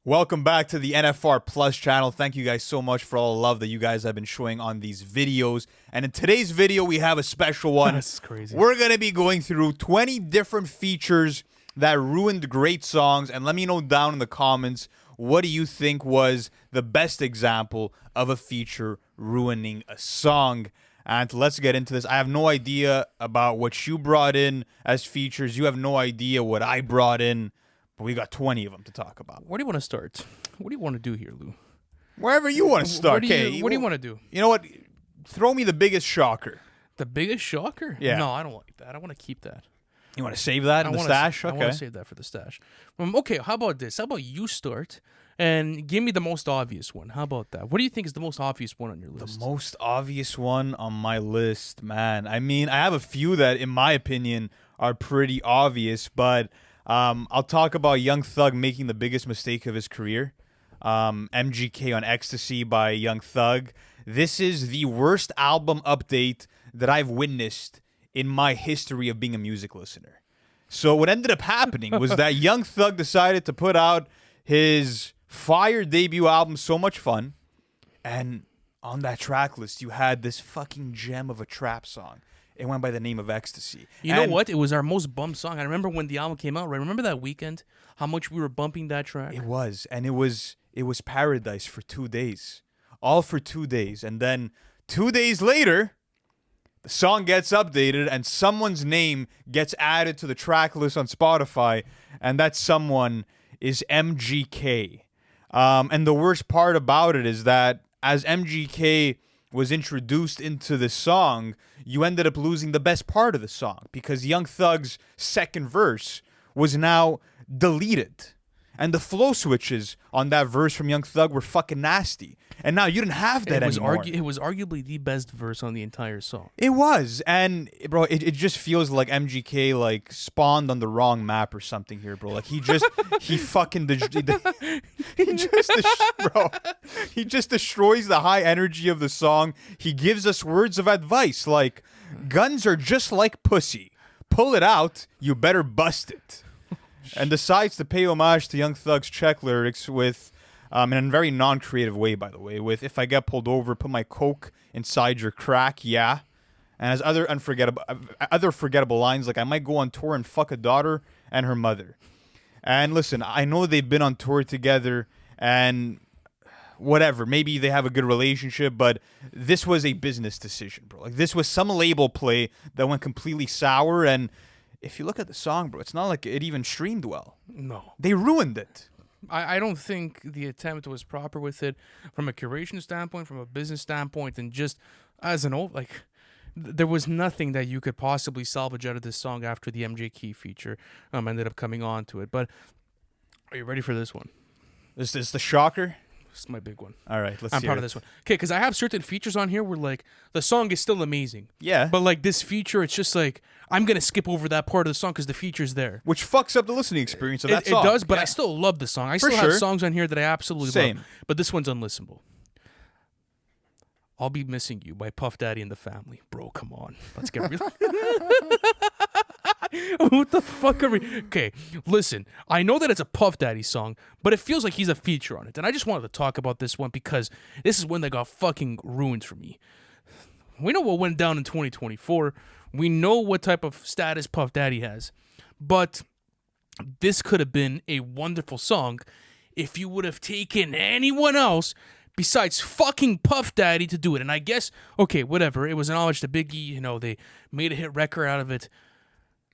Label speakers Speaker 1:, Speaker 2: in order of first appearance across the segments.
Speaker 1: Welcome back to the NFR Plus channel. Thank you guys so much for all the love that you guys have been showing on these videos. And in today's video, we have a special one.
Speaker 2: This is crazy.
Speaker 1: We're going to be going through 20 different features that ruined great songs. And let me know down in the comments, what do you think was the best example of a feature ruining a song? And let's get into this. I have no idea about what you brought in as features. You have no idea what I brought in. But we got 20 of them to talk about.
Speaker 2: Where do you want to start? What do you want to do here, Lou?
Speaker 1: Wherever you want to start.
Speaker 2: What do you want to do?
Speaker 1: You know what? Throw me the biggest shocker.
Speaker 2: The biggest shocker?
Speaker 1: Yeah.
Speaker 2: No, I don't like that. I want to keep that.
Speaker 1: You want to save that in the stash?
Speaker 2: I want to save that for the stash. Okay, how about this? How about you start and give me the most obvious one? How about that? What do you think is the most obvious one on your list?
Speaker 1: The most obvious one on my list, man. I mean, I have a few that, in my opinion, are pretty obvious, but I'll talk about Young Thug making the biggest mistake of his career. MGK on Ecstasy by Young Thug. This is the worst album update that I've witnessed in my history of being a music listener. So what ended up happening was that Young Thug decided to put out his fire debut album, So Much Fun, and on that track list, you had this fucking gem of a trap song. It went by the name of Ecstasy.
Speaker 2: You know what? It was our most bumped song. I remember when the album came out, right? Remember that weekend? How much we were bumping that track?
Speaker 1: It was. And it was paradise for 2 days. All for 2 days. And then 2 days later, the song gets updated and someone's name gets added to the track list on Spotify. And that someone is MGK. And the worst part about it is that as MGK was introduced into the song, you ended up losing the best part of the song because Young Thug's second verse was now deleted. And the flow switches on that verse from Young Thug were fucking nasty. And now you didn't have that anymore.
Speaker 2: It was arguably the best verse on the entire song.
Speaker 1: It was. And, bro, it just feels like MGK, like, spawned on the wrong map or something here, bro. Like, he fucking, he just destroys the high energy of the song. He gives us words of advice like, guns are just like pussy. Pull it out, you better bust it. And decides to pay homage to Young Thug's Check lyrics with, in a very non-creative way, by the way, with if I get pulled over, put my coke inside your crack, yeah. And has other forgettable lines like I might go on tour and fuck a daughter and her mother. And listen, I know they've been on tour together and whatever, maybe they have a good relationship, but this was a business decision, bro. Like this was some label play that went completely sour. And if you look at the song, bro, it's not like it even streamed well.
Speaker 2: No.
Speaker 1: They ruined it.
Speaker 2: I don't think the attempt was proper with it from a curation standpoint, from a business standpoint, and just as an old, like, there was nothing that you could possibly salvage out of this song after the MJK feature ended up coming on to it. But are you ready for this one?
Speaker 1: This is the shocker?
Speaker 2: This is my big one.
Speaker 1: All right, let's
Speaker 2: I'm
Speaker 1: hear
Speaker 2: proud
Speaker 1: it.
Speaker 2: of this one. Okay, because I have certain features on here where, like, the song is still amazing.
Speaker 1: Yeah.
Speaker 2: But, like, this feature, it's just, like, I'm going to skip over that part of the song because the feature's there.
Speaker 1: Which fucks up the listening experience of that song.
Speaker 2: It does, but
Speaker 1: yeah.
Speaker 2: I still love the song. I
Speaker 1: For
Speaker 2: still have
Speaker 1: sure.
Speaker 2: songs on here that I absolutely
Speaker 1: Same.
Speaker 2: love. But this one's unlistenable. I'll Be Missing You by Puff Daddy and the Family. Bro, come on. Let's get real. What the fuck are we... Okay, listen. I know that it's a Puff Daddy song, but it feels like he's a feature on it. And I just wanted to talk about this one because this is one that got fucking ruined for me. We know what went down in 2024. We know what type of status Puff Daddy has. But this could have been a wonderful song if you would have taken anyone else besides fucking Puff Daddy to do it. And I guess, okay, whatever. It was an homage to Biggie. You know, they made a hit record out of it.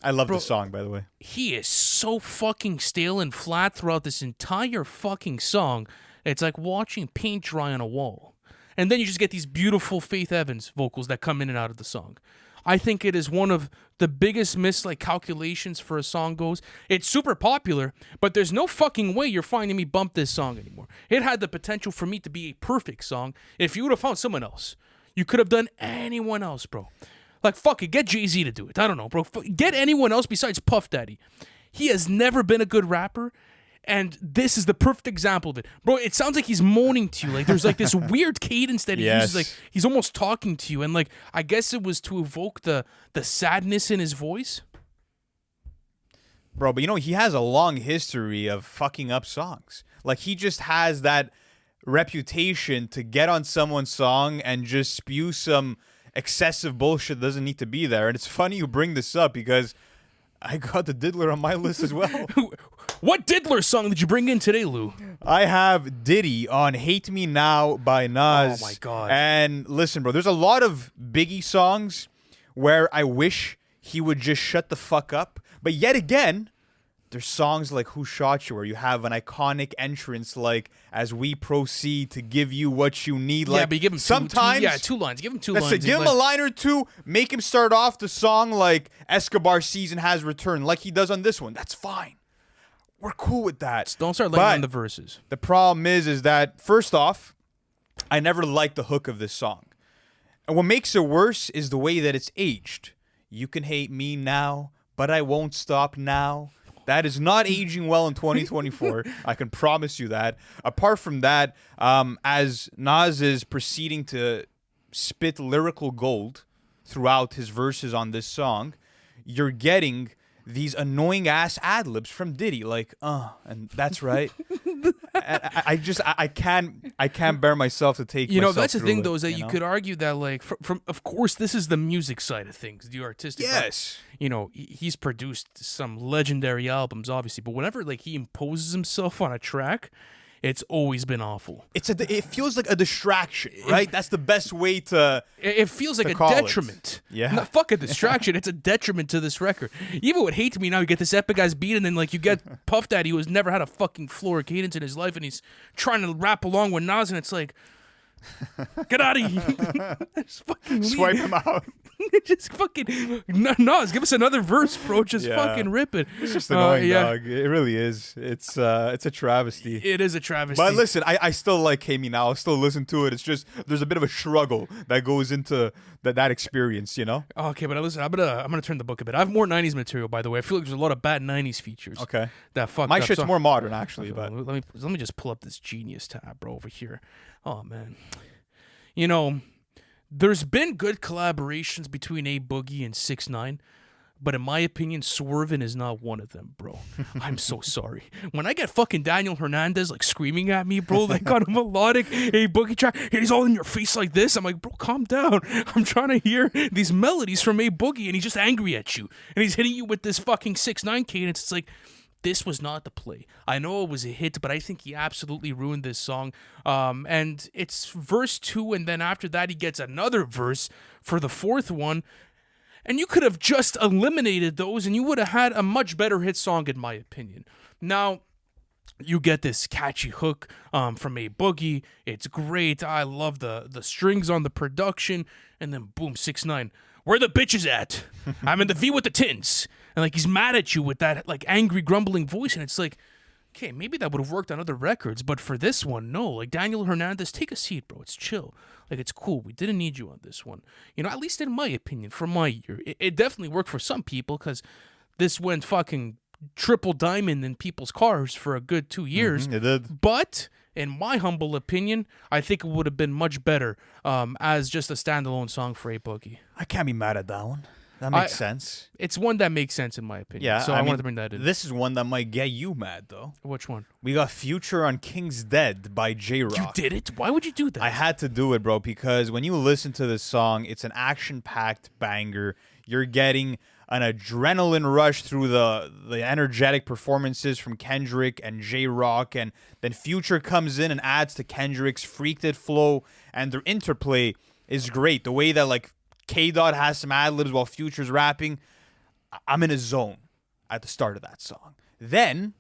Speaker 1: I love the song, by the way.
Speaker 2: He is so fucking stale and flat throughout this entire fucking song. It's like watching paint dry on a wall. And then you just get these beautiful Faith Evans vocals that come in and out of the song. I think it is one of the biggest calculations for a song goes. It's super popular, but there's no fucking way you're finding me bump this song anymore. It had the potential for me to be a perfect song if you would have found someone else. You could have done anyone else, bro. Like, fuck it, get Jay-Z to do it. I don't know, bro. Get anyone else besides Puff Daddy. He has never been a good rapper, and this is the perfect example of it. Bro, it sounds like he's moaning to you. Like, there's, like, this weird cadence that he uses. Like, he's almost talking to you, and, like, I guess it was to evoke the sadness in his voice.
Speaker 1: Bro, but you know, he has a long history of fucking up songs. Like, he just has that reputation to get on someone's song and just spew some excessive bullshit that doesn't need to be there. And it's funny you bring this up because I got the Diddler on my list as well.
Speaker 2: What Diddler song did you bring in today, Lou?
Speaker 1: I have Diddy on Hate Me Now by Nas.
Speaker 2: Oh, my God.
Speaker 1: And listen, bro, there's a lot of Biggie songs where I wish he would just shut the fuck up. But yet again, there's songs like Who Shot You, where you have an iconic entrance like As We Proceed to Give You What You Need. Like,
Speaker 2: Yeah, but you give him
Speaker 1: sometimes,
Speaker 2: two lines. Give him two
Speaker 1: that's
Speaker 2: lines.
Speaker 1: it. Give him a line or two. Make him start off the song like Escobar Season Has Returned, like he does on this one. That's fine. We're cool with that.
Speaker 2: Don't start laying on the verses.
Speaker 1: The problem is that, first off, I never liked the hook of this song. And what makes it worse is the way that it's aged. You can hate me now, but I won't stop now. That is not aging well in 2024. I can promise you that. Apart from that, as Nas is proceeding to spit lyrical gold throughout his verses on this song, you're getting these annoying ass ad libs from Diddy, like, and that's right. I can't bear myself to take.
Speaker 2: You know,
Speaker 1: myself
Speaker 2: that's the
Speaker 1: through
Speaker 2: thing,
Speaker 1: it,
Speaker 2: though, is that you
Speaker 1: know?
Speaker 2: could argue that, like, from of course, this is the music side of things, the artistic.
Speaker 1: Yes.
Speaker 2: You know, he's produced some legendary albums, obviously, but whenever like he imposes himself on a track, it's always been awful.
Speaker 1: It feels like a distraction, right? That's the best way to.
Speaker 2: It feels like a
Speaker 1: call it.
Speaker 2: detriment.
Speaker 1: Yeah.
Speaker 2: Not fuck a distraction. It's a detriment to this record. Even with Hate Me Now, you get this epic ass beat, and then like you get Puff Daddy, who has never had a fucking floor kcadence in his life, and he's trying to rap along with Nas, and it's like, get out of here. Just fucking leave.
Speaker 1: Swipe him out.
Speaker 2: Just fucking Nas, give us another verse, bro. Just
Speaker 1: Yeah.
Speaker 2: fucking rip it.
Speaker 1: It's just annoying,
Speaker 2: yeah.
Speaker 1: dog. It really is. It's a travesty.
Speaker 2: It is a travesty.
Speaker 1: But listen, I still like Hate Me Now. I'll still listen to it. It's just there's a bit of a struggle that goes into that experience, you know?
Speaker 2: Okay, but listen, I'm gonna turn the book a bit. I have more '90s material, by the way. I feel like there's a lot of bad '90s features.
Speaker 1: Okay.
Speaker 2: That fucked
Speaker 1: My
Speaker 2: up.
Speaker 1: shit's
Speaker 2: So-
Speaker 1: more modern, actually,
Speaker 2: Okay,
Speaker 1: but
Speaker 2: let me just pull up this Genius tab, bro, over here. Oh man, you know, there's been good collaborations between A Boogie and 6ix9ine, but in my opinion, Swervin is not one of them, bro. I'm so sorry. When I get fucking Daniel Hernandez like screaming at me, bro, like on a melodic A Boogie track, and he's all in your face like this, I'm like, bro, calm down. I'm trying to hear these melodies from A Boogie, and he's just angry at you, and he's hitting you with this fucking 6ix9ine cadence. It's like, this was not the play. I know it was a hit, but I think he absolutely ruined this song. And it's verse 2, and then after that, he gets another verse for the fourth one. And you could have just eliminated those, and you would have had a much better hit song, in my opinion. Now, you get this catchy hook from A Boogie. It's great. I love the strings on the production. And then, boom, 6ix9ine. Where the bitches at? I'm in the V with the tins. And like he's mad at you with that like angry grumbling voice, and it's like, okay, maybe that would have worked on other records, but for this one, no. Like Daniel Hernandez, take a seat, bro. It's chill. Like it's cool. We didn't need you on this one. You know, at least in my opinion, for my year, it definitely worked for some people because this went fucking triple diamond in people's cars for a good 2 years.
Speaker 1: it did.
Speaker 2: But in my humble opinion, I think it would have been much better as just a standalone song for A Boogie.
Speaker 1: I can't be mad at that one. That makes sense.
Speaker 2: It's one that makes sense in my opinion.
Speaker 1: Yeah,
Speaker 2: So I
Speaker 1: mean,
Speaker 2: wanted to bring that in.
Speaker 1: This is one that might get you mad, though.
Speaker 2: Which one?
Speaker 1: We got Future on King's Dead by J-Rock.
Speaker 2: You did it? Why would you do that?
Speaker 1: I had to do it, bro, because when you listen to this song, it's an action-packed banger. You're getting an adrenaline rush through the energetic performances from Kendrick and J-Rock, and then Future comes in and adds to Kendrick's freaked it flow, and their interplay is great. The way that, like, K-Dot has some ad-libs while Future's rapping, I'm in a zone at the start of that song. Then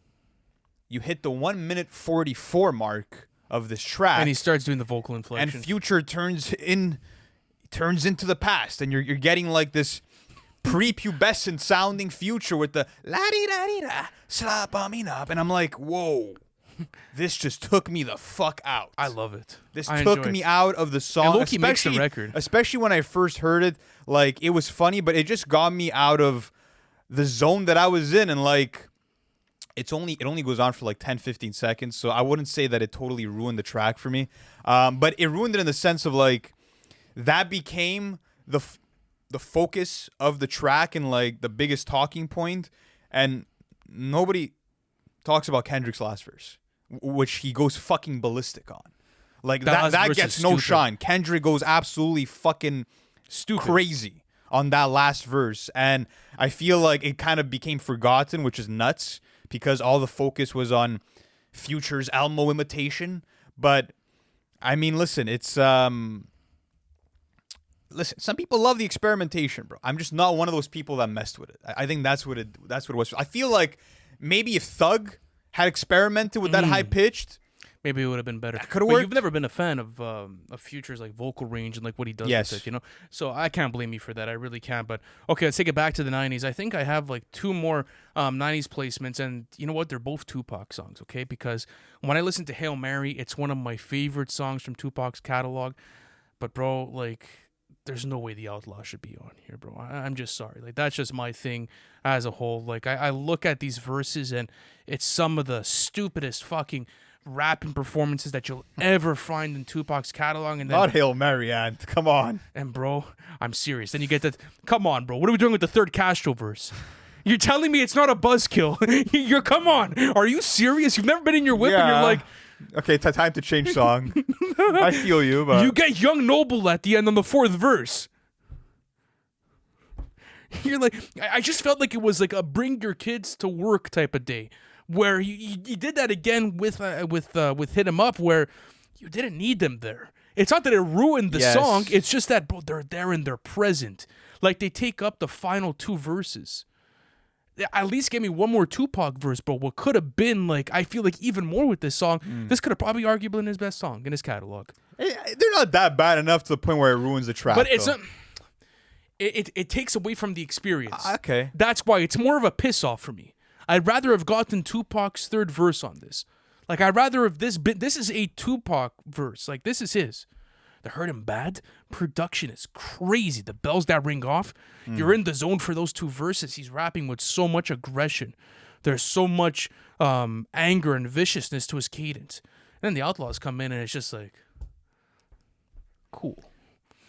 Speaker 1: you hit the 1 minute 44 mark of this track,
Speaker 2: and he starts doing the vocal inflection.
Speaker 1: and Future turns into the past, and you're getting like this prepubescent sounding Future with the la di da di da slap on me up, and I'm like, whoa. This just took me the fuck out.
Speaker 2: I love it.
Speaker 1: This
Speaker 2: I
Speaker 1: took
Speaker 2: enjoy
Speaker 1: me
Speaker 2: it.
Speaker 1: out of the song.
Speaker 2: And low-key makes the record.
Speaker 1: Especially when I first heard it, like, it was funny, but it just got me out of the zone that I was in. And, like, it only goes on for, like, 10, 15 seconds. So I wouldn't say that it totally ruined the track for me. But it ruined it in the sense of, like, that became the focus of the track and, like, the biggest talking point. And nobody talks about Kendrick's last verse. which he goes fucking ballistic on. Like
Speaker 2: That last
Speaker 1: that
Speaker 2: verse
Speaker 1: gets
Speaker 2: is
Speaker 1: no
Speaker 2: stupid.
Speaker 1: shine. Kendrick goes absolutely fucking
Speaker 2: Stupid.
Speaker 1: crazy on that last verse, and I feel like it kind of became forgotten, which is nuts because all the focus was on Future's Elmo imitation. But I mean, listen, it's listen, some people love the experimentation, bro. I'm just not one of those people that messed with it. I think that's what it was. I feel like maybe if Thug had experimented with that high pitched,
Speaker 2: Maybe it would have been better.
Speaker 1: That coulda
Speaker 2: But
Speaker 1: worked.
Speaker 2: you've never been a fan of Future's like vocal range and like what he does
Speaker 1: Yes.
Speaker 2: with it, you know. So I can't blame you for that. I really can't. But okay, let's take it back to the '90s. I think I have like two more '90s placements, and you know what? They're both Tupac songs. Okay, because when I listen to Hail Mary, it's one of my favorite songs from Tupac's catalog. But bro, like, there's no way the Outlaw should be on here, bro. I'm just sorry. Like, that's just my thing as a whole. Like, I look at these verses, and it's some of the stupidest fucking rapping performances that you'll ever find in Tupac's catalog. And then,
Speaker 1: not Hail Mary, Ant. Come on.
Speaker 2: and bro, I'm serious. Then you get that. Come on, bro. What are we doing with the third Castro verse? You're telling me it's not a buzzkill? You're come on. Are you serious? You've never been in your whip, and you're like,
Speaker 1: okay, time to change song. I feel you, but
Speaker 2: you get Young Noble at the end on the fourth verse. You're like, I just felt like it was like a bring your kids to work type of day, where you did that again with Hit 'Em Up, where you didn't need them there. It's not that it ruined the
Speaker 1: Yes.
Speaker 2: song. It's just that, bro, they're there and they're present. Like, they take up the final two verses. At least give me one more Tupac verse, bro. What could have been, like, I feel like even more with this song. This could have probably arguably been his best song in his catalog.
Speaker 1: they're not that bad enough to the point where it ruins the track.
Speaker 2: But it's
Speaker 1: though.
Speaker 2: it takes away from the experience.
Speaker 1: Okay.
Speaker 2: That's why it's more of a piss off for me. I'd rather have gotten Tupac's third verse on this. Like, I'd rather have this is a Tupac verse. Like, this is his. The Hurt Him Bad production is crazy. The bells that ring off, you're in the zone for those two verses. He's rapping with so much aggression. There's so much anger and viciousness to his cadence. And then the Outlaws come in and it's just like, cool.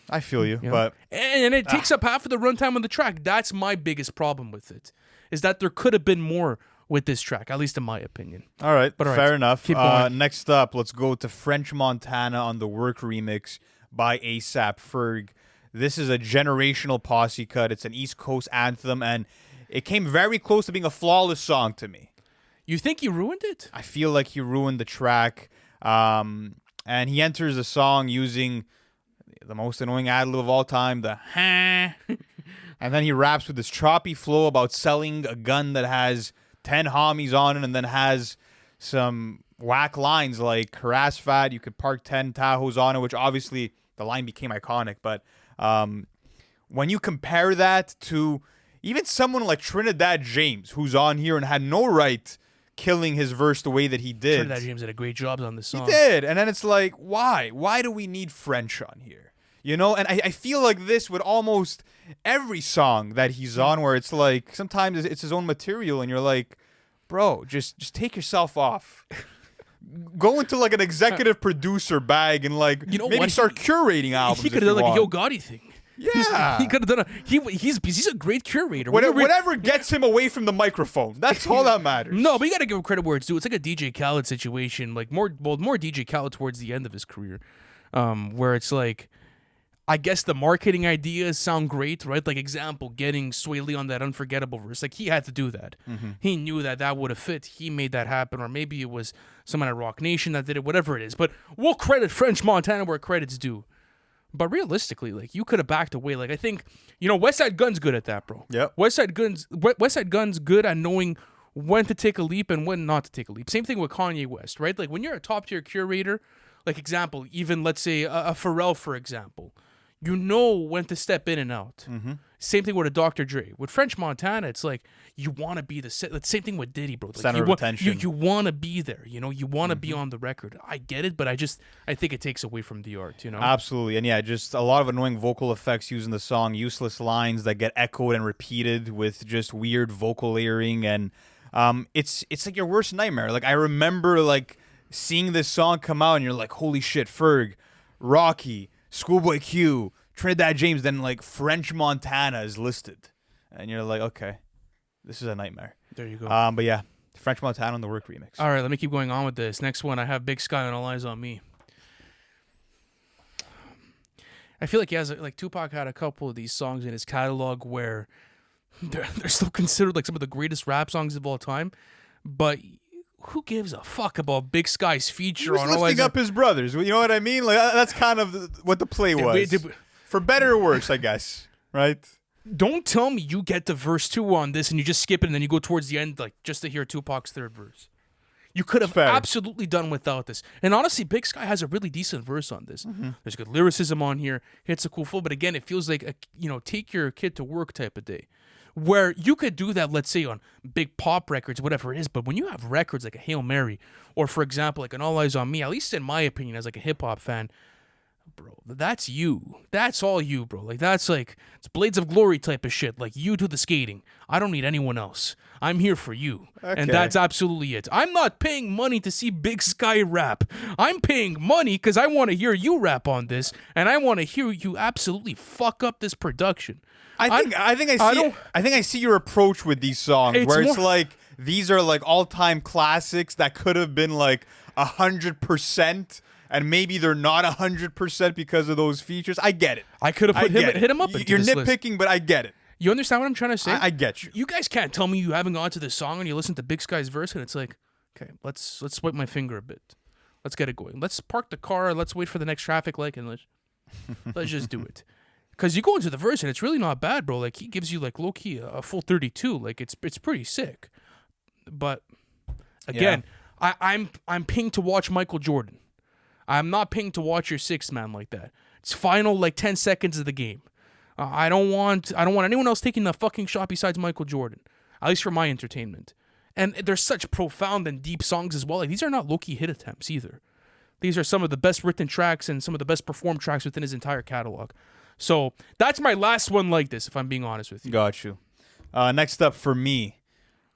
Speaker 1: I feel you,
Speaker 2: You know?
Speaker 1: but
Speaker 2: And it takes up half of the runtime on the track. That's my biggest problem with it, is that there could have been more with this track, at least in my opinion.
Speaker 1: all right,
Speaker 2: But all right,
Speaker 1: fair enough.
Speaker 2: keep going.
Speaker 1: Next up, let's go to French Montana on the Work remix by ASAP Ferg. This is a generational posse cut. It's an East Coast anthem, and it came very close to being a flawless song to me.
Speaker 2: You think you ruined it?
Speaker 1: I feel like he ruined the track. And he enters the song using the most annoying ad-lib of all time, the "huh." And then he raps with this choppy flow about selling a gun that has 10 homies on it, and then has some whack lines like harass fat, you could park 10 Tahoes on it, which obviously the line became iconic. But when you compare that to even someone like Trinidad James, who's on here and had no right killing his verse the way that he did.
Speaker 2: Trinidad James did a great job on this song.
Speaker 1: He did. And then it's like, why? Why do we need French on here? You know? And I feel like this with almost every song that he's on, where it's like, sometimes it's his own material, and you're like, bro, just take yourself off. Go into like an executive producer bag and like,
Speaker 2: You know
Speaker 1: maybe
Speaker 2: what?
Speaker 1: start curating albums.
Speaker 2: He
Speaker 1: if
Speaker 2: could have
Speaker 1: you
Speaker 2: done like a Yo
Speaker 1: want.
Speaker 2: Gotti thing.
Speaker 1: Yeah.
Speaker 2: He could have done he's a great curator.
Speaker 1: Whatever gets him away from the microphone. That's all that matters.
Speaker 2: No, but you got to give him credit where it's due. It's like a DJ Khaled situation, like more DJ Khaled towards the end of his career, where it's like, I guess the marketing ideas sound great, right? Like, example, getting Sway Lee on that Unforgettable verse. Like, he had to do that. He knew that would have fit. He made that happen. Or maybe it was someone at Rock Nation that did it, whatever it is. But we'll credit French Montana where credit's due. But realistically, like, you could have backed away. Like, I think, West Side Gun's good at that, bro.
Speaker 1: Yep.
Speaker 2: West Side Gun's good at knowing when to take a leap and when not to take a leap. Same thing with Kanye West, right? Like, when you're a top-tier curator, like, example, even, let's say, a Pharrell, for example, you know when to step in and out. Same thing with a Dr. Dre. With French Montana, it's like you want to be the same thing with Diddy, bro. Like,
Speaker 1: Center of attention.
Speaker 2: You want to be there. You want to be on the record. I get it, but I think it takes away from the art.
Speaker 1: Absolutely. And yeah, just a lot of annoying vocal effects using the song, useless lines that get echoed and repeated with just weird vocal layering, and it's like your worst nightmare. Like, I remember like seeing this song come out and you're like, holy shit, Ferg, Rocky, Schoolboy Q, Trinidad James, then like French Montana is listed. And you're like, okay, this is a nightmare.
Speaker 2: There you go.
Speaker 1: But yeah, French Montana on the Work remix.
Speaker 2: All right, let me keep going on with this. Next one, I have Big Sky and All Eyes on Me. I feel like he has like Tupac had a couple of these songs in his catalog where they're still considered like some of the greatest rap songs of all time, but who gives a fuck about Big Sky's feature
Speaker 1: He was
Speaker 2: on All Eyes
Speaker 1: lifting up his brothers. You know what I mean? Like that's kind of what the play was. For better or worse, I guess. Right?
Speaker 2: Don't tell me you get to verse 2 on this and you just skip it and then you go towards the end like just to hear Tupac's third verse. You could have absolutely done without this. And honestly, Big Sky has a really decent verse on this. Mm-hmm. There's good lyricism on here. Hits a cool flow. But again, it feels like, take your kid to work type of day. Where you could do that, let's say, on big pop records, whatever it is. But when you have records like a Hail Mary, or for example, like an All Eyes on Me, at least in my opinion, as like a hip-hop fan, bro, that's you. That's all you, bro. Like, that's like, it's Blades of Glory type of shit. Like, you do the skating. I don't need anyone else. I'm here for you. Okay. And that's absolutely it. I'm not paying money to see Big Sky rap. I'm paying money because I want to hear you rap on this, and I want to hear you absolutely fuck up this production.
Speaker 1: I think I see your approach with these songs, where it's like these are like all-time classics that could have been like 100%. And maybe they're not 100% because of those features. I get it.
Speaker 2: I could have hit him up.
Speaker 1: You're nitpicking, list. But I get it.
Speaker 2: You understand what I'm trying to say?
Speaker 1: I get you.
Speaker 2: You guys can't tell me you haven't gone to this song and you listen to Big Sky's verse and it's like, okay, let's swipe my finger a bit. Let's get it going. Let's park the car. Let's wait for the next traffic light and let's just do it. Because you go into the verse and it's really not bad, bro. Like he gives you like low key a full 32. Like it's pretty sick. But again, I'm paying to watch Michael Jordan. I'm not paying to watch your sixth man like that. It's final like 10 seconds of the game. I don't want anyone else taking the fucking shot besides Michael Jordan, at least for my entertainment. And they're such profound and deep songs as well. Like, these are not low-key hit attempts either. These are some of the best written tracks and some of the best performed tracks within his entire catalog. So that's my last one like this, if I'm being honest with you.
Speaker 1: Got you. Next up for me,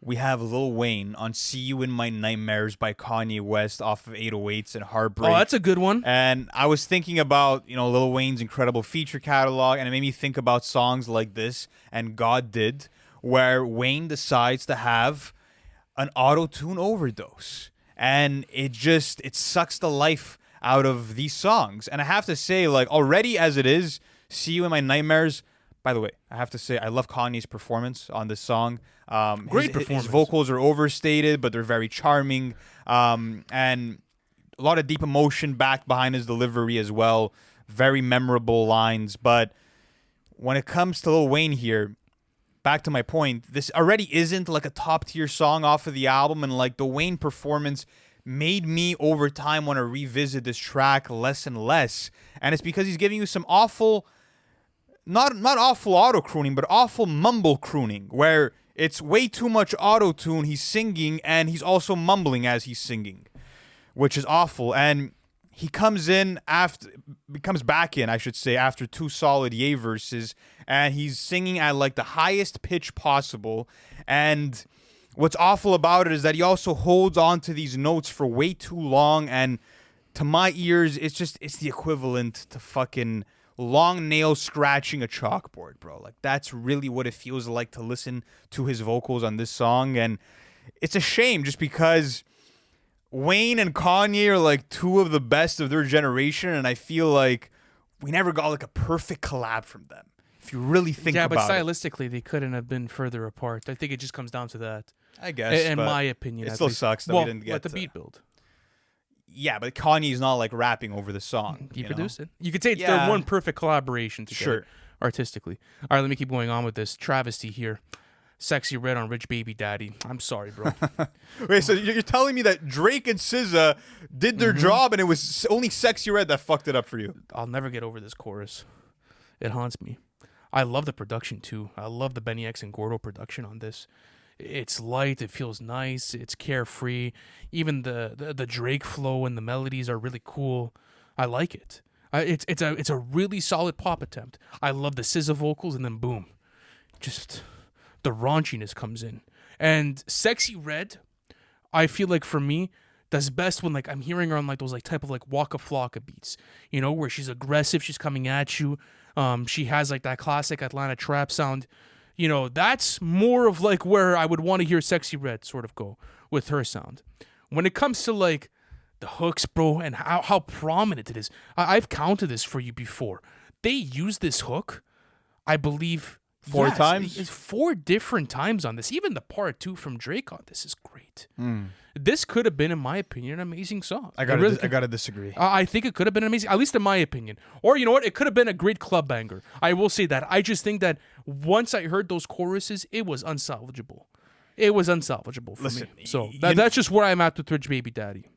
Speaker 1: we have Lil Wayne on See You in My Nightmares by Kanye West off of 808s and Heartbreak.
Speaker 2: Oh, that's a good one.
Speaker 1: And I was thinking about, Lil Wayne's incredible feature catalog, and it made me think about songs like this, and God Did, where Wayne decides to have an auto-tune overdose. And it sucks the life out of these songs. And I have to say, like, already as it is, See You in My Nightmares. By the way, I have to say, I love Kanye's performance on this song.
Speaker 2: Great performance.
Speaker 1: His vocals are overstated, but they're very charming. And a lot of deep emotion back behind his delivery as well. Very memorable lines. But when it comes to Lil Wayne here, back to my point, this already isn't like a top-tier song off of the album. And like the Wayne performance made me over time want to revisit this track less and less. And it's because he's giving you some awful... Not awful auto-crooning, but awful mumble crooning, where it's way too much auto-tune. He's singing, and he's also mumbling as he's singing, which is awful. And he comes back in, I should say, after 2 solid Ye verses, and he's singing at like the highest pitch possible. And what's awful about it is that he also holds on to these notes for way too long, and to my ears, it's the equivalent to fucking long nail scratching a chalkboard, bro. Like, that's really what it feels like to listen to his vocals on this song. And it's a shame just because Wayne and Kanye are like 2 of the best of their generation, and I feel like we never got like a perfect collab from them, if you really think about it.
Speaker 2: Yeah, but stylistically, they couldn't have been further apart. I think it just comes down to that.
Speaker 1: I guess.
Speaker 2: In my opinion.
Speaker 1: It still sucks that we didn't get
Speaker 2: the beat build.
Speaker 1: Yeah, but Kanye's not like rapping over the song.
Speaker 2: He produced it. You could say they're one perfect collaboration together, artistically. All right, let me keep going on with this travesty here. Sexy Red on Rich Baby Daddy. I'm sorry, bro.
Speaker 1: Wait, so you're telling me that Drake and SZA did their job and it was only Sexy Red that fucked it up for you?
Speaker 2: I'll never get over this chorus. It haunts me. I love the production, too. I love the Benny X and Gordo production on this. It's light. It feels nice. It's carefree. Even the Drake flow and the melodies are really cool. I like it. It's a really solid pop attempt. I love the SZA vocals, and then boom, just the raunchiness comes in. And Sexy Red, I feel like for me, does best when like I'm hearing her on like those like type of like Waka Flocka beats, where she's aggressive, she's coming at you. She has like that classic Atlanta trap sound. You know, that's more of like where I would want to hear Sexy Red sort of go with her sound. When it comes to like the hooks, bro, and how prominent it is, I've counted this for you before. They use this hook, I believe,
Speaker 1: Four times?
Speaker 2: It's 4 different times on this. Even the part 2 from Drake on this is great. This could have been, in my opinion, an amazing song.
Speaker 1: I gotta disagree.
Speaker 2: I think it could have been amazing, at least in my opinion. Or you know what? It could have been a great club banger. I will say that. I just think that once I heard those choruses, it was unsalvageable. It was unsalvageable for me. So that's just where I'm at with Rich Baby Daddy.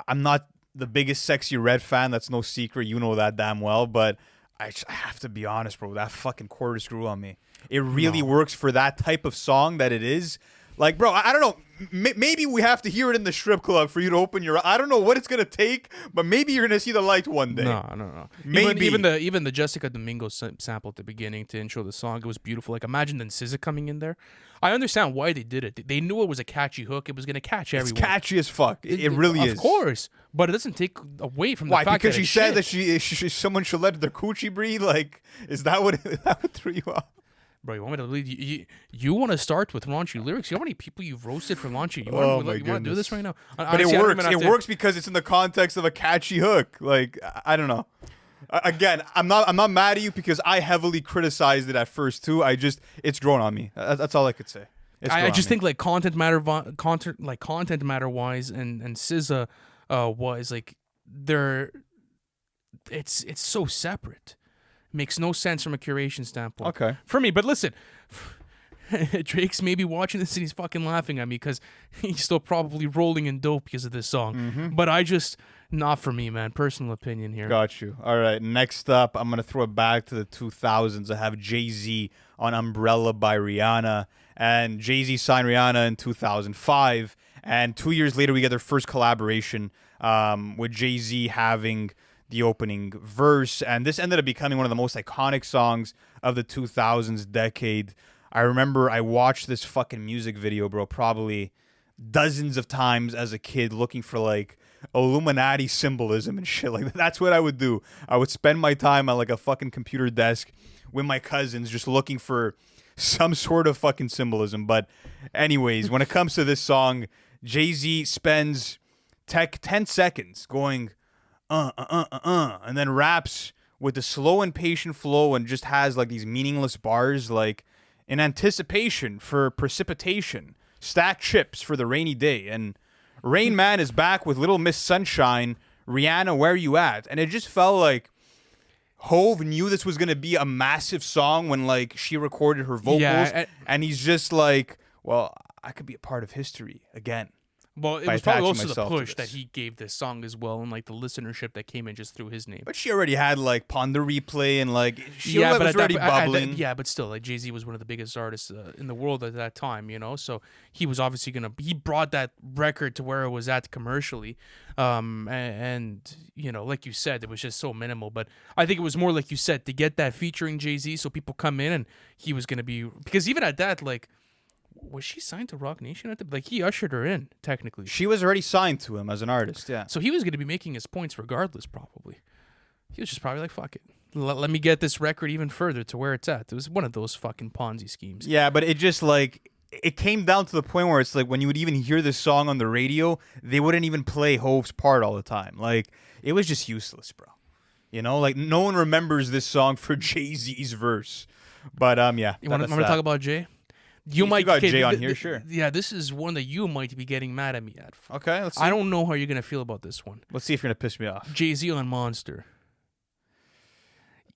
Speaker 1: I'm not the biggest Sexy Red fan. That's no secret. You know that damn well. But I have to be honest, bro. That fucking chorus grew on me. It really works for that type of song that it is. Like, bro, I don't know. Maybe we have to hear it in the strip club for you to open your. I don't know what it's gonna take, but maybe you're gonna see the light one day.
Speaker 2: No.
Speaker 1: Maybe
Speaker 2: Even the Jessica Domingo sample at the beginning to intro the song, it was beautiful. Like, imagine then SZA coming in there. I understand why they did it. They knew it was a catchy hook. It was gonna catch everyone.
Speaker 1: It's catchy as fuck. It really is.
Speaker 2: Of course, but it doesn't take away from the
Speaker 1: Why?
Speaker 2: fact
Speaker 1: Because
Speaker 2: that
Speaker 1: she said that someone should let their coochie breathe. Like, is that what threw you off?
Speaker 2: Bro, you want me to lead you want to start with raunchy lyrics? You know how many people you've roasted for raunchy? You want to do this right now?
Speaker 1: But it works. It works because it's in the context of a catchy hook. Like, I don't know. Again, I'm not mad at you because I heavily criticized it at first too. It's grown on me. That's all I could say.
Speaker 2: I just think like content matter wise, and SZA was like it's so separate. Makes no sense from a curation standpoint.
Speaker 1: Okay.
Speaker 2: For me, but listen, Drake's maybe watching this and he's fucking laughing at me because he's still probably rolling in dope because of this song.
Speaker 1: Mm-hmm.
Speaker 2: But not for me, man. Personal opinion here.
Speaker 1: Got you. All right. Next up, I'm going to throw it back to the 2000s. I have Jay-Z on Umbrella by Rihanna. And Jay-Z signed Rihanna in 2005. And 2 years later, we get their first collaboration with Jay-Z having the opening verse, and this ended up becoming one of the most iconic songs of the 2000s decade. I remember I watched this fucking music video, bro, probably dozens of times as a kid looking for like Illuminati symbolism and shit like that. That's what I would do. I would spend my time at like a fucking computer desk with my cousins just looking for some sort of fucking symbolism. But anyways, when it comes to this song, Jay-Z spends 10 seconds going and then raps with a slow and patient flow and just has like these meaningless bars like in anticipation for precipitation, stack chips for the rainy day, and Rain Man is back with Little Miss Sunshine, Rihanna, where you at? And it just felt like Hove knew this was going to be a massive song when like she recorded her vocals, and he's just like, well, I could be a part of history again.
Speaker 2: Well, it was probably also the push that he gave this song as well, and like the listenership that came in just through his name.
Speaker 1: But she already had like Ponder Replay, and like she was already bubbling.
Speaker 2: But still, like Jay-Z was one of the biggest artists in the world at that time, you know. So he was obviously he brought that record to where it was at commercially, and you know, like you said, it was just so minimal. But I think it was more like you said to get that featuring Jay-Z, so people come in and he was gonna be, because even at that, like, was she signed to Rock Nation at the, like, he ushered her in technically.
Speaker 1: She was already signed to him as an artist, yeah.
Speaker 2: So he was going to be making his points regardless, probably. He was just probably like, fuck it. Let me get this record even further to where it's at. It was one of those fucking Ponzi schemes.
Speaker 1: Yeah, but it just like, it came down to the point where it's like when you would even hear this song on the radio, they wouldn't even play Hove's part all the time. Like, it was just useless, bro. You know, like no one remembers this song for Jay-Z's verse. But yeah.
Speaker 2: You want to talk about Jay? You
Speaker 1: might got Jay on here, sure.
Speaker 2: Yeah, this is one that you might be getting mad at me at.
Speaker 1: Okay, let's see.
Speaker 2: I don't know how you're gonna feel about this one.
Speaker 1: Let's see if you're gonna piss me off.
Speaker 2: Jay-Z on Monster.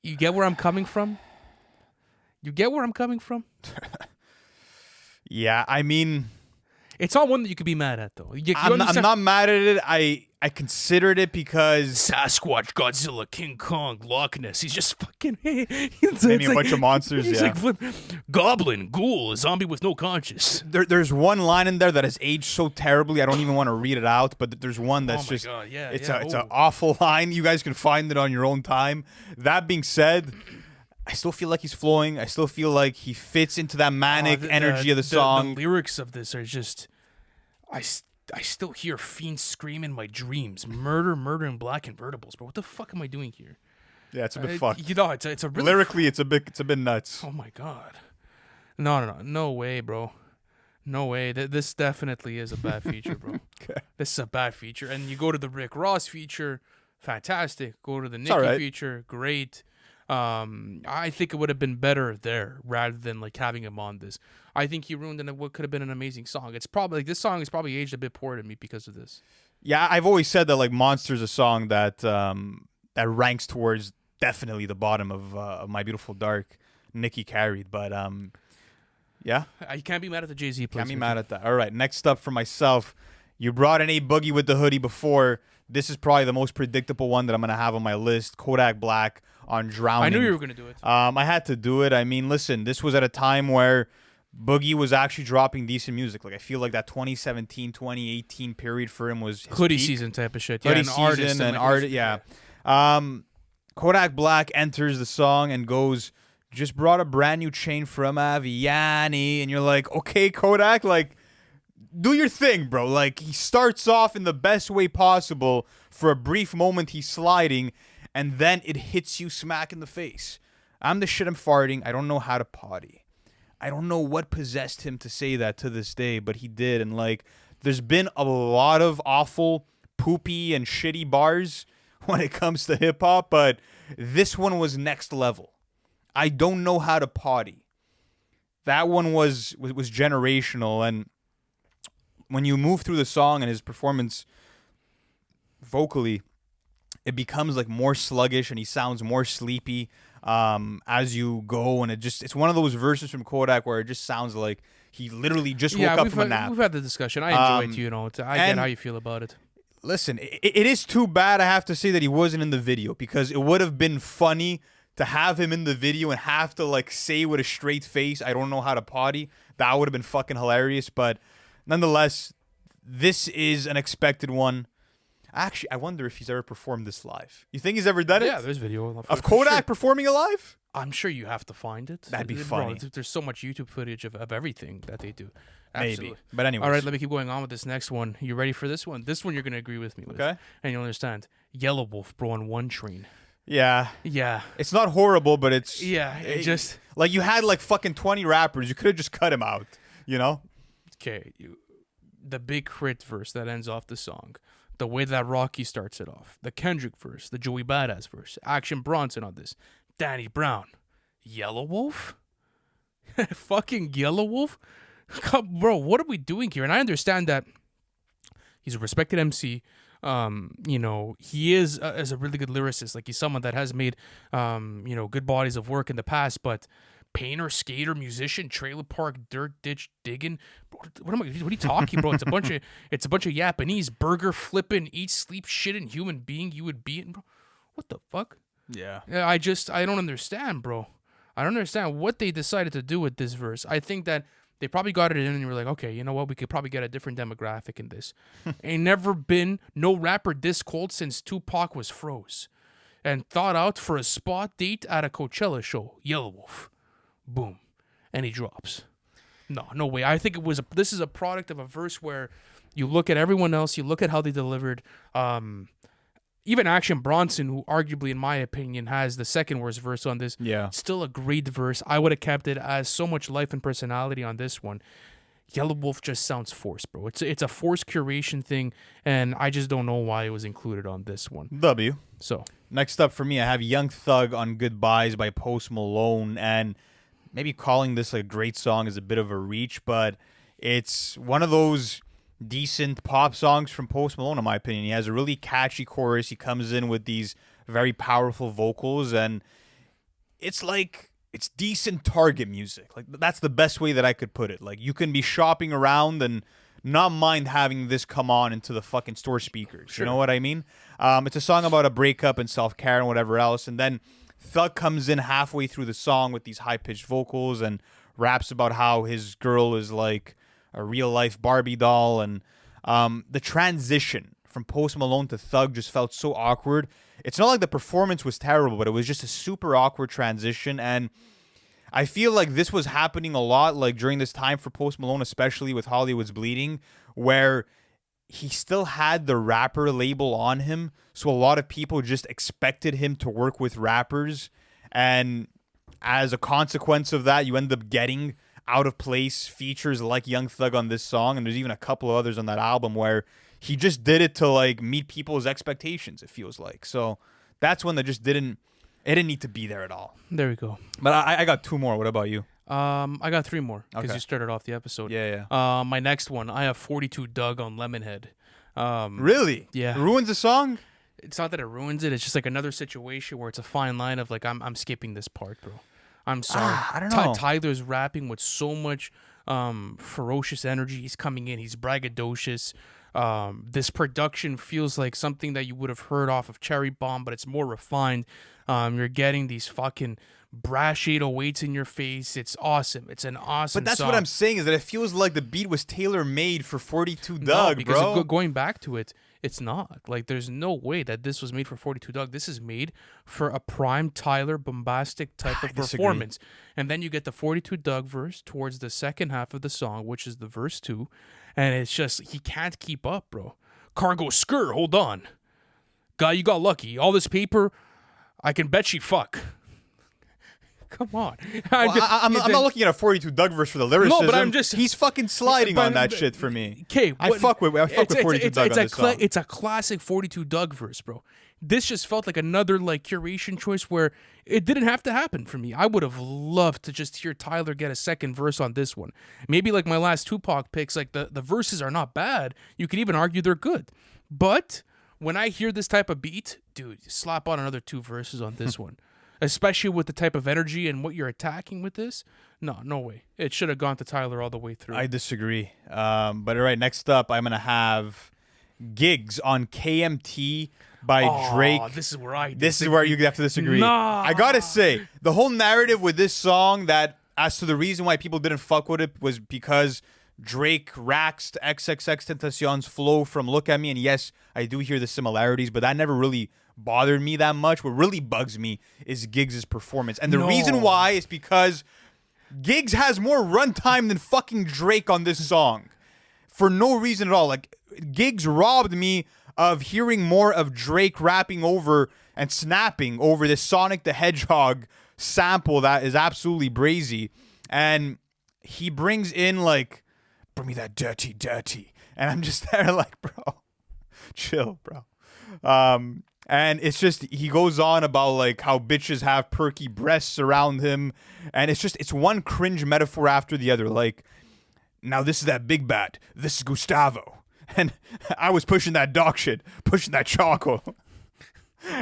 Speaker 2: You get where I'm coming from?
Speaker 1: Yeah, I mean,
Speaker 2: it's not one that you could be mad at, though.
Speaker 1: I'm not mad at it. I considered it because
Speaker 2: Sasquatch, Godzilla, King Kong, Loch Ness. He's just fucking.
Speaker 1: Maybe a bunch of monsters.
Speaker 2: He's
Speaker 1: yeah.
Speaker 2: like Goblin, Ghoul, a zombie with no conscience.
Speaker 1: There's one line in there that has aged so terribly. I don't even want to read it out. But there's one that's just.
Speaker 2: God, yeah,
Speaker 1: it's an awful line. You guys can find it on your own time. That being said, I still feel like he's flowing. I still feel like he fits into that manic energy of the song.
Speaker 2: The lyrics of this are just. I still hear fiends scream in my dreams. Murder, and black convertibles. But what the fuck am I doing here?
Speaker 1: Yeah, it's a bit fucked.
Speaker 2: You know, it's a really
Speaker 1: lyrically, it's a bit nuts.
Speaker 2: Oh my god. No way, bro. No way. This definitely is a bad feature, bro.
Speaker 1: Okay.
Speaker 2: This is a bad feature. And you go to the Rick Ross feature, fantastic. Go to the
Speaker 1: all
Speaker 2: Nicki
Speaker 1: right.
Speaker 2: feature, great. I think it would have been better there rather than like having him on this. I think he ruined what could have been an amazing song. It's probably like this song is probably aged a bit poor to me because of this.
Speaker 1: Yeah, I've always said that like Monster's a song that that ranks towards definitely the bottom of My Beautiful Dark. Nicki carried, but yeah,
Speaker 2: You can't be mad at the Jay-Z place.
Speaker 1: can't be mad at that. All right, next up for myself, you brought in A Boogie with the Hoodie before. This is probably the most predictable one that I'm gonna have on my list. Kodak Black on Drowning.
Speaker 2: I knew you were gonna do it.
Speaker 1: I had to do it. I mean, listen, this was at a time where Boogie was actually dropping decent music. Like I feel like that 2017, 2018 period for him was his
Speaker 2: Hoodie
Speaker 1: peak.
Speaker 2: season type of shit.
Speaker 1: Hoodie
Speaker 2: Yeah, an
Speaker 1: season
Speaker 2: artist
Speaker 1: and
Speaker 2: like,
Speaker 1: art. Yeah. Kodak Black enters the song and goes, "Just brought a brand new chain from Aviani," and you're like, "Okay, Kodak, like, do your thing, bro." Like he starts off in the best way possible. For a brief moment, he's sliding, and then it hits you smack in the face. I'm the shit I'm farting. I don't know how to potty. I don't know what possessed him to say that to this day, but he did. And like, there's been a lot of awful, poopy, and shitty bars when it comes to hip hop, but this one was next level. I don't know how to potty. That one was generational, and when you move through the song and his performance vocally, it becomes like more sluggish and he sounds more sleepy as you go, and it's one of those verses from Kodak where it just sounds like he literally just woke up from a nap.
Speaker 2: We've had the discussion. I enjoy it, you know. I get
Speaker 1: and-
Speaker 2: how you feel about it.
Speaker 1: Listen, it is too bad I have to say that he wasn't in the video, because it would have been funny to have him in the video and have to like say with a straight face, "I don't know how to potty." That would have been fucking hilarious. But nonetheless, this is an expected one. Actually, I wonder if he's ever performed this live. You think he's ever done it?
Speaker 2: Yeah, there's video
Speaker 1: Of
Speaker 2: for
Speaker 1: Kodak
Speaker 2: sure.
Speaker 1: performing it live?
Speaker 2: I'm sure you have to find it.
Speaker 1: That'd be
Speaker 2: Bro,
Speaker 1: funny.
Speaker 2: there's so much YouTube footage of everything that they do.
Speaker 1: Maybe.
Speaker 2: Absolutely.
Speaker 1: But anyways.
Speaker 2: All right, let me keep going on with this next one. You ready for this one? This one you're going to agree with me with.
Speaker 1: Okay.
Speaker 2: And you'll understand. Yellow Wolf, bro, on One Train.
Speaker 1: Yeah.
Speaker 2: Yeah.
Speaker 1: It's not horrible, but it's...
Speaker 2: Yeah, it just...
Speaker 1: Like, you had like fucking 20 rappers. You could have just cut him out, you know?
Speaker 2: Okay, the big crit verse that ends off the song, the way that Rocky starts it off, the Kendrick verse, the Joey Badass verse, Action Bronson on this, Danny Brown, Yellow Wolf, fucking Yellow Wolf, bro, what are we doing here? And I understand that he's a respected MC. You know, he is as a really good lyricist. Like he's someone that has made, you know, good bodies of work in the past, but. Painter, skater, musician, trailer park, dirt ditch digging. What are you talking, bro? It's a bunch of Japanese burger flipping, eat, sleep, shitting human being you would be in, bro. What the fuck?
Speaker 1: Yeah.
Speaker 2: I don't understand, bro. I don't understand what they decided to do with this verse. I think that they probably got it in and were like, okay, you know what? We could probably get a different demographic in this. Ain't never been no rapper this cold since Tupac was froze. And thought out for a spot date at a Coachella show. Yellow Wolf. Boom, and he drops. No way. I think this is a product of a verse where you look at everyone else, you look at how they delivered. Even Action Bronson, who arguably, in my opinion, has the second worst verse on this.
Speaker 1: Yeah.
Speaker 2: Still a great verse. I would have kept it as so much life and personality on this one. Yellow Wolf just sounds forced, bro. It's a forced curation thing, and I just don't know why it was included on this one.
Speaker 1: W.
Speaker 2: So
Speaker 1: Next up for me, I have Young Thug on Goodbyes by Post Malone, and maybe calling this a great song is a bit of a reach, but it's one of those decent pop songs from Post Malone, in my opinion. He has a really catchy chorus. He comes in with these very powerful vocals, and it's like, it's decent Target music. Like, that's the best way that I could put it. Like, you can be shopping around and not mind having this come on into the fucking store speakers.
Speaker 2: Sure.
Speaker 1: You know what I mean? It's a song about a breakup and self-care and whatever else, and then Thug comes in halfway through the song with these high-pitched vocals and raps about how his girl is like a real-life Barbie doll. And the transition from Post Malone to Thug just felt so awkward. It's not like the performance was terrible, but it was just a super awkward transition. And I feel like this was happening a lot, like during this time for Post Malone, especially with Hollywood's Bleeding, where he still had the rapper label on him, so a lot of people just expected him to work with rappers, and as a consequence of that, you end up getting out of place features like Young Thug on this song, and there's even a couple of others on that album where he just did it to like meet people's expectations. It feels like so. That's one that just didn't. It didn't need to be there at all.
Speaker 2: There we go.
Speaker 1: But I got 2 more. What about you?
Speaker 2: I got 3 more because
Speaker 1: Okay.
Speaker 2: you started off the episode.
Speaker 1: Yeah.
Speaker 2: My next one, I have 42 Doug on Lemonhead.
Speaker 1: Really?
Speaker 2: Yeah.
Speaker 1: Ruins the song?
Speaker 2: It's not that it ruins it. It's just like another situation where it's a fine line of like I'm skipping this part, bro. I'm sorry.
Speaker 1: I don't know.
Speaker 2: Tyler's rapping with so much ferocious energy. He's coming in. He's braggadocious. This production feels like something that you would have heard off of Cherry Bomb, but it's more refined. You're getting these fucking brash 808s in your face. It's awesome. It's an awesome
Speaker 1: But that's
Speaker 2: song.
Speaker 1: what I'm saying is that it feels like the beat was tailor-made for 42
Speaker 2: No,
Speaker 1: Doug,
Speaker 2: because
Speaker 1: bro.
Speaker 2: going back to it, it's not. Like, there's no way that this was made for 42 Doug. This is made for a prime Tyler bombastic type of
Speaker 1: disagree.
Speaker 2: performance. And then you get the 42 Doug verse towards the second half of the song, which is the verse 2. And it's just, he can't keep up, bro. Cargo skirt, hold on. Guy, you got lucky. All this paper, I can bet she fuck. Come on.
Speaker 1: I'm not looking at a 42 Doug verse for the lyricism.
Speaker 2: No, but I'm just-
Speaker 1: He's fucking sliding
Speaker 2: but-
Speaker 1: on that shit for me.
Speaker 2: Okay,
Speaker 1: I fuck with 42 Doug on this song.
Speaker 2: It's a classic 42 Doug verse, bro. This just felt like another like curation choice where it didn't have to happen for me. I would have loved to just hear Tyler get a second verse on this one. Maybe like my last Tupac picks, like the verses are not bad. You could even argue they're good. But when I hear this type of beat, dude, slap on another 2 verses on this one. Especially with the type of energy and what you're attacking with this. No way. It should have gone to Tyler all the way through.
Speaker 1: I disagree. But all right, next up, I'm going to have Gigs on KMT by Drake.
Speaker 2: This is where I
Speaker 1: This is where you have to disagree.
Speaker 2: Nah.
Speaker 1: I gotta say, the whole narrative with this song that as to the reason why people didn't fuck with it was because Drake raxed XXXTentacion's flow from Look At Me. And yes, I do hear the similarities, but that never really bothered me that much. What really bugs me is Giggs' performance. And the reason why is because Giggs has more runtime than fucking Drake on this song. For no reason at all. Like, Giggs robbed me of hearing more of Drake rapping over and snapping over this Sonic the Hedgehog sample that is absolutely brazy. And he brings in, like, bring me that dirty, dirty. And I'm just there like, bro, chill, bro. And it's just, he goes on about, like, how bitches have perky breasts around him. And it's one cringe metaphor after the other. Like, now this is that big bat. This is Gustavo. And I was pushing that dog shit, pushing that chocolate.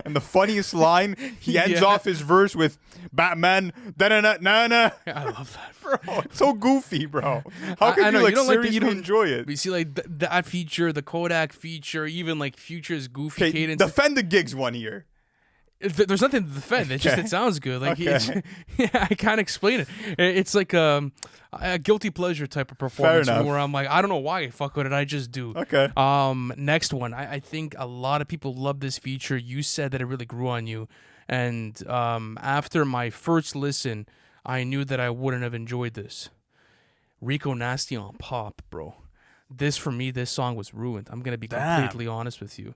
Speaker 1: And the funniest line, he ends off his verse with Batman, da-na-na-na-na.
Speaker 2: I love that.
Speaker 1: Bro, it's so goofy, bro. How can you, like, seriously enjoy it?
Speaker 2: You see, like, that feature, the Kodak feature, even, like, Future's goofy
Speaker 1: Okay,
Speaker 2: cadence.
Speaker 1: defend the Gigs one here.
Speaker 2: There's nothing to defend. It's just,
Speaker 1: Okay.
Speaker 2: it sounds good. Like,
Speaker 1: Okay.
Speaker 2: I can't explain it. It's like a guilty pleasure type of performance
Speaker 1: enough.
Speaker 2: where I'm like, I don't know why I fuck with it. I just do.
Speaker 1: Okay.
Speaker 2: Next one. I think a lot of people love this feature. You said that it really grew on you. And after my first listen, I knew that I wouldn't have enjoyed this. Rico Nasty on Pop, bro. This, for me, this song was ruined. I'm going to be completely honest with you.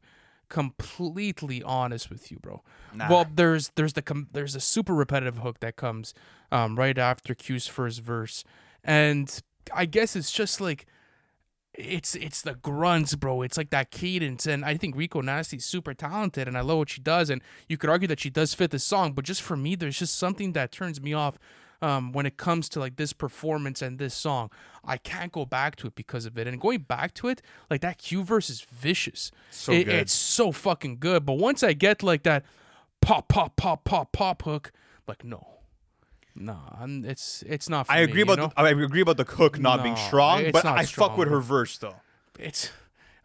Speaker 2: Completely honest with you, bro.
Speaker 1: Nah.
Speaker 2: Well, there's a super repetitive hook that comes right after Q's first verse, and I guess it's just like it's the grunts, bro. It's like that cadence, and I think Rico Nasty's super talented, and I love what she does, and you could argue that she does fit the song, but just for me, there's just something that turns me off when it comes to like this performance and this song. I can't go back to it because of it. And going back to it, like that Q verse is vicious.
Speaker 1: So good.
Speaker 2: It's so fucking good. But once I get like that pop, pop, pop, pop, pop hook, like no. Nah, it's not for
Speaker 1: I
Speaker 2: me,
Speaker 1: agree
Speaker 2: you
Speaker 1: about
Speaker 2: know?
Speaker 1: I agree about the hook not being
Speaker 2: No,
Speaker 1: strong,
Speaker 2: it's
Speaker 1: but
Speaker 2: not
Speaker 1: I
Speaker 2: strong,
Speaker 1: fuck with
Speaker 2: bro.
Speaker 1: her verse though.
Speaker 2: It's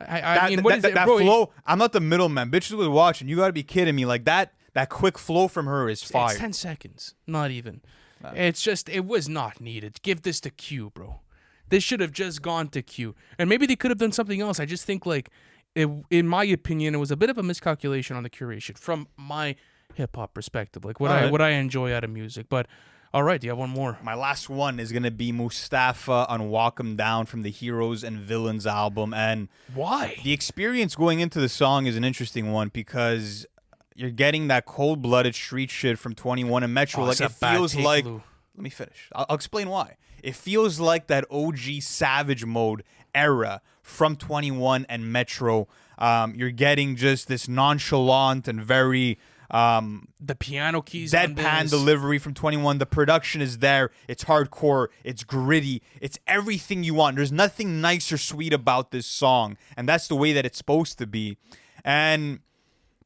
Speaker 2: I mean, what is
Speaker 1: that,
Speaker 2: it,
Speaker 1: that
Speaker 2: bro?
Speaker 1: flow, I'm not the middleman. Bitches was watching. You gotta be kidding me. Like that quick flow from her is fire.
Speaker 2: It's 10 seconds, not even. It's just, it was not needed. Give this to Q, bro. This should have just gone to Q. And maybe they could have done something else. I just think, like, in my opinion, it was a bit of a miscalculation on the curation from my hip-hop perspective. Like, what I enjoy out of music. But, all right, do you have one more?
Speaker 1: My last one is gonna be Mustafa on Walk 'Em Down from the Heroes and Villains album. And
Speaker 2: Why?
Speaker 1: the experience going into the song is an interesting one because you're getting that cold-blooded street shit from 21 and Metro.
Speaker 2: Oh,
Speaker 1: Like
Speaker 2: it's a
Speaker 1: it
Speaker 2: bad
Speaker 1: feels
Speaker 2: take,
Speaker 1: like
Speaker 2: Lou.
Speaker 1: Let me finish. I'll explain why. It feels like that OG Savage Mode era from 21 and Metro. You're getting just this nonchalant and very
Speaker 2: The piano keys on
Speaker 1: deadpan
Speaker 2: this.
Speaker 1: delivery from 21. The production is there. It's hardcore. It's gritty. It's everything you want. There's nothing nice or sweet about this song, and that's the way that it's supposed to be. And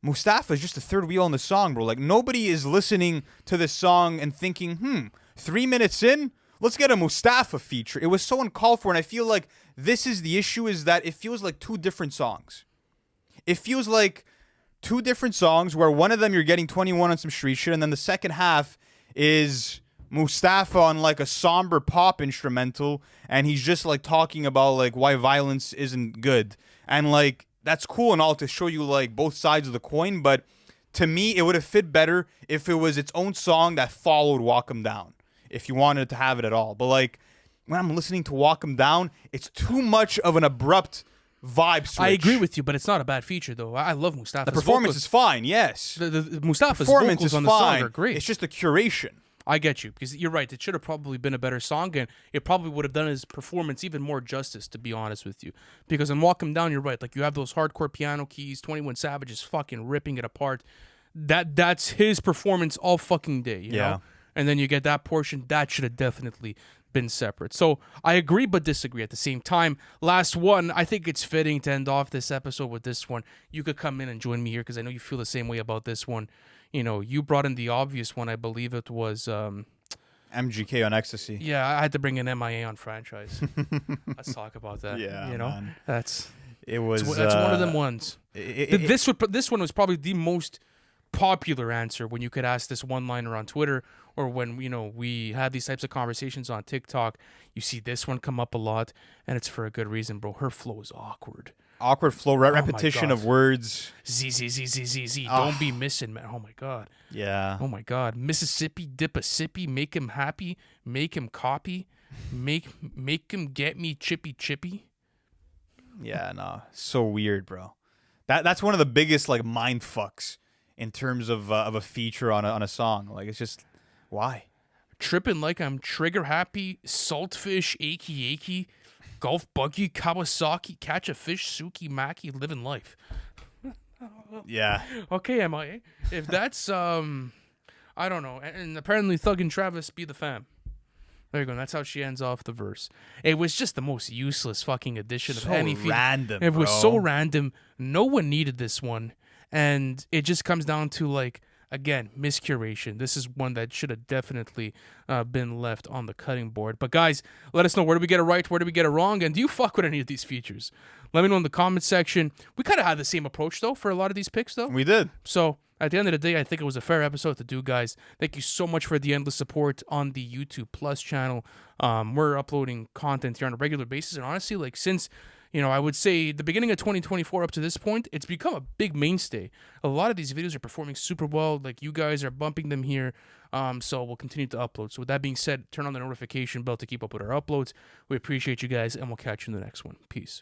Speaker 1: Mustafa is just the third wheel in the song, bro. Like, nobody is listening to this song and thinking, 3 minutes in, let's get a Mustafa feature. It was so uncalled for, and I feel like this is the issue, is that it feels like two different songs. It feels like two different songs where one of them you're getting 21 on some street shit, and then the second half is Mustafa on like a somber pop instrumental, and he's just like talking about like why violence isn't good. And like, that's cool and all to show you like both sides of the coin, but to me it would have fit better if it was its own song that followed Walk 'Em Down, if you wanted to have it at all. But like, when I'm listening to Walk 'Em Down, it's too much of an abrupt vibe switch.
Speaker 2: I agree with you, but it's not a bad feature though. I love Mustafa's
Speaker 1: The performance
Speaker 2: vocals.
Speaker 1: is fine, yes.
Speaker 2: The Mustafa's
Speaker 1: Performance
Speaker 2: vocals
Speaker 1: is
Speaker 2: on the song
Speaker 1: fine.
Speaker 2: are great.
Speaker 1: It's just the curation.
Speaker 2: I get you, because you're right. It should have probably been a better song, and it probably would have done his performance even more justice, to be honest with you. Because in Walk 'Em Down, you're right. Like, you have those hardcore piano keys, 21 Savage is fucking ripping it apart. That's his performance all fucking day, you know? And then you get that portion, that should have definitely been separate. So I agree but disagree at the same time. Last one, I think it's fitting to end off this episode with this one. You could come in and join me here, because I know you feel the same way about this one. You know, you brought in the obvious one. I believe it was
Speaker 1: MGK on Ecstasy.
Speaker 2: yeah, I had to bring an MIA on franchise. Let's talk about that.
Speaker 1: Yeah,
Speaker 2: you know,
Speaker 1: man.
Speaker 2: that's
Speaker 1: It was.
Speaker 2: that's one of them ones.
Speaker 1: This
Speaker 2: This one was probably the most popular answer when you could ask this one-liner on Twitter, or when we had these types of conversations on TikTok. You see this one come up a lot, and it's for a good reason, bro. Her flow is awkward.
Speaker 1: awkward flow, repetition
Speaker 2: God.
Speaker 1: of words.
Speaker 2: Z. Don't be missing, man. Oh my God.
Speaker 1: Yeah.
Speaker 2: Oh my God. Mississippi, dip a sippy, make him happy, make him copy, make him get me chippy.
Speaker 1: Yeah, no. So weird, bro. That's one of the biggest like mind fucks in terms of a feature on a song. Like, it's just, why?
Speaker 2: Tripping like I'm trigger happy, saltfish, achy, golf buggy, Kawasaki, catch a fish, Suki Maki, living life.
Speaker 1: Yeah.
Speaker 2: Okay, MIA. If that's I don't know. And apparently Thug and Travis be the fam. There you go. That's how she ends off the verse. It was just the most useless fucking addition of any feature.
Speaker 1: Random.
Speaker 2: It was
Speaker 1: bro.
Speaker 2: so random. No one needed this one. And it just comes down to, like, again, miscuration. This is one that should have definitely been left on the cutting board. But guys, let us know, where do we get it right? Where do we get it wrong? And do you fuck with any of these features? Let me know in the comment section. We kind of had the same approach, though, for a lot of these picks, though.
Speaker 1: We did.
Speaker 2: So at the end of the day, I think it was a fair episode to do, guys. Thank you so much for the endless support on the YouTube Plus channel. We're uploading content here on a regular basis. And honestly, like, since, I would say the beginning of 2024 up to this point, it's become a big mainstay. A lot of these videos are performing super well. Like, you guys are bumping them here. So we'll continue to upload. So with that being said, turn on the notification bell to keep up with our uploads. We appreciate you guys, and we'll catch you in the next one. Peace.